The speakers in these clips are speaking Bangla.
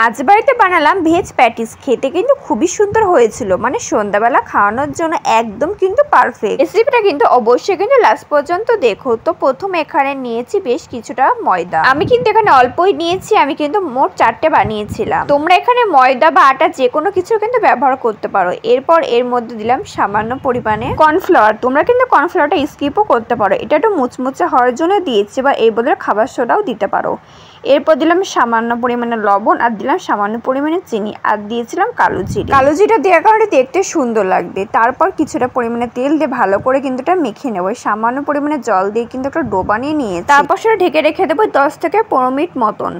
আজ বাড়িতে বানালাম ভেজ প্যাটিস। খেতে কিন্তু খুবই সুন্দর হয়েছিল, মানে সন্ধ্যাবেলা খাওয়ানোর জন্য একদম কিন্তু পারফেক্ট। রেসিপিটা কিন্তু অবশ্যই কিন্তু লাস্ট পর্যন্ত দেখো। তো প্রথমে এখানে নিয়েছি বেশ কিছুটা ময়দা। আমি কিন্তু এখানে অল্পই নিয়েছি, আমি কিন্তু মোট 4টে বানিয়েছিলাম। তোমরা এখানে ময়দা বা আটা যে কোনো কিছু কিন্তু ব্যবহার করতে পারো। এরপর এর মধ্যে দিলাম সামান্য পরিমাণে কর্নফ্লাওয়ার। তোমরা কিন্তু কর্নফ্লাওয়ারটা স্কিপও করতে পারো, এটা একটু মুচমুচে হওয়ার জন্য দিয়েছি, বা এই বদলে খাবার সোডাও দিতে পারো। এরপর দিলাম সামান্য পরিমাণে লবণ, আর দিলাম সামান্য পরিমাণে চিনি, আর দিয়েছিলাম কালো জিরা। কালো জিরা দেওয়ার কারণে দেখতে সুন্দর লাগবে। তারপর কিছুটা পরিমাণে তেল দিয়ে ভালো করে কিন্তু এটা মেখে নেবো। সামান্য পরিমাণে জল দিয়ে কিন্তু একটা ডো বানিয়ে নিয়েছি। তারপর সেটা ঢেকে রেখে দেবো 10 থেকে 15 মিনিট মতন।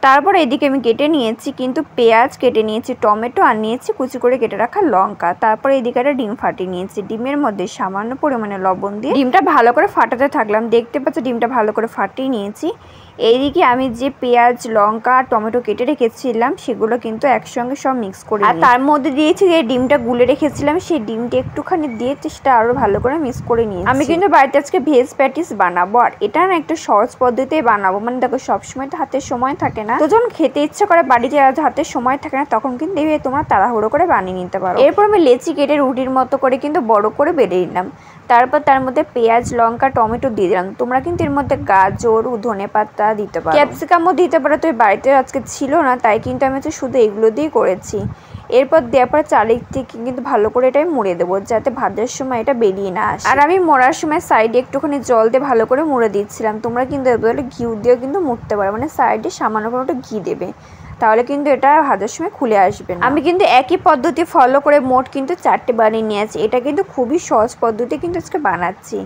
তারপর এদিকে আমি কেটে নিয়েছি কিন্তু পেঁয়াজ, কেটে নিয়েছি টমেটো, আর নিয়েছি কুচি করে কেটে রাখা লঙ্কা। তারপর এদিকে একটা ডিম ফাটিয়ে নিয়েছি। ডিমের মধ্যে সামান্য পরিমাণে লবণ দিয়ে ডিমটা ভালো করে ফাটাতে থাকলাম। দেখতে পাচ্ছি ডিমটা ভালো করে ফাটিয়ে নিয়েছি। এইদিকে আমি যে পেঁয়াজ, লঙ্কা, টমেটো কেটে রেখেছিলাম সেগুলো কিন্তু একসঙ্গে সব মিক্স করে, আর তার মধ্যে দিয়েছি যে ডিমটা গুলে রেখেছিলাম, সেই ডিমটা একটুখানি দিয়ে সেটা আরো ভালো করে মিক্স করে নিয়েছি। আমি কিন্তু বাড়িতে আজকে ভেজ প্যাটিস বানাবো, আর এটা না একটা সহজ পদ্ধতিতে বানাবো। মানে দেখো, সবসময় তো হাতে সময় থাকে না, তো যখন খেতে ইচ্ছা করে বাড়িতে হাতে সময় থাকে না, তখন কিন্তু এইভাবে তোমরা তাড়াহুড়ো করে বানিয়ে নিতে পারো। এরপর আমি লেচি কেটে রুটির মতো করে কিন্তু বড় করে বেড়ে নিলাম। তারপর তার মধ্যে পেঁয়াজ, লঙ্কা, টমেটো দিয়ে দিলাম। তোমরা কিন্তু এর মধ্যে গাজর, ধনেপাতা দিতে পারো, ক্যাপসিকামও দিতে পারো। তো বাড়িতে আজকে ছিল না, তাই কিন্তু আমি শুধু এগুলো দিয়ে করেছি। এরপর দেওয়ার পর চারিদিক থেকে কিন্তু ভালো করে এটাই মুড়ে দেবো, যাতে ভাজার সময় এটা বেরিয়ে না আসে। আর আমি মোড়ার সময় সাইডে একটুখানি জল দিয়ে ভালো করে মুড়ে দিচ্ছিলাম। তোমরা কিন্তু এর বদলে ঘিউ দিয়েও কিন্তু মুড়তে পারো, মানে সাইডে সামান্য করে একটু ঘি দেবে, তাহলে কিন্তু এটা ভাজার সময় খুলে আসবে না। আমি কিন্তু একই পদ্ধতি ফলো করে মোট কিন্তু 4টে বানিয়ে নিয়েছি। এটা কিন্তু খুবই সহজ পদ্ধতি কিন্তু আজকে বানাচ্ছি।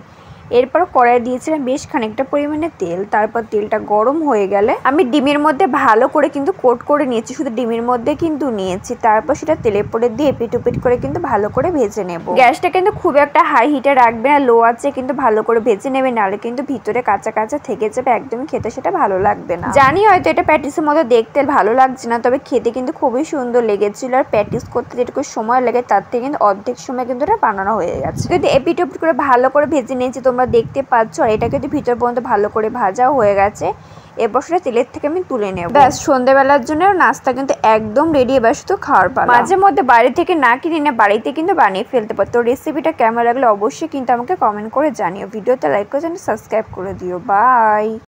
এরপর কড়াই দিয়েছিলাম বেশ খানিকটা পরিমাণে তেল। তারপর তেলটা গরম হয়ে গেলে আমি ডিমের মধ্যে ভালো করে কিন্তু কোট করে নিয়েছি, শুধু ডিমের মধ্যে কিন্তু নিয়েছি। তারপর সেটা তেলের পরে দিয়ে এপিট করে কিন্তু ভালো করে ভেজে নেব। গ্যাসটা কিন্তু খুব একটা হাই হিটে রাখবে না, লো আছে কিন্তু ভালো করে ভেজে নেবে, নাহলে কিন্তু ভিতরে কাঁচা কাঁচা থেকে যাবে, একদমই খেতে সেটা ভালো লাগবে না। জানি হয়তো এটা প্যাটিসের মতো দেখতে ভালো লাগছে না, তবে খেতে কিন্তু খুবই সুন্দর লেগেছিল। আর প্যাটিস করতে যেটুকু সময় লাগে তার থেকে কিন্তু অর্ধেক সময় কিন্তু এটা বানানো হয়ে গেছে। কিন্তু এপিট করে ভালো করে ভেজে নিয়েছি, তোমরা দেখতে পাচ্ছ। আর এটা কিন্তু ভিতর পর্যন্ত ভালো করে ভাজাও হয়ে গেছে। এরপর সেটা তেলের থেকে আমি তুলে নেব। ব্যাস, সন্ধ্যাবেলার জন্য নাস্তা কিন্তু একদম রেডি। এবার শুধু খাওয়ার পালা। মাঝে মধ্যে বাড়ি থেকে না কিনে না বাড়িতে কিন্তু বানিয়ে ফেলতে পারো। তো রেসিপিটা কেমন লাগলে অবশ্যই কিন্তু আমাকে কমেন্ট করে জানিও। ভিডিওতে লাইক করে সাবস্ক্রাইব করে দিও। বাই।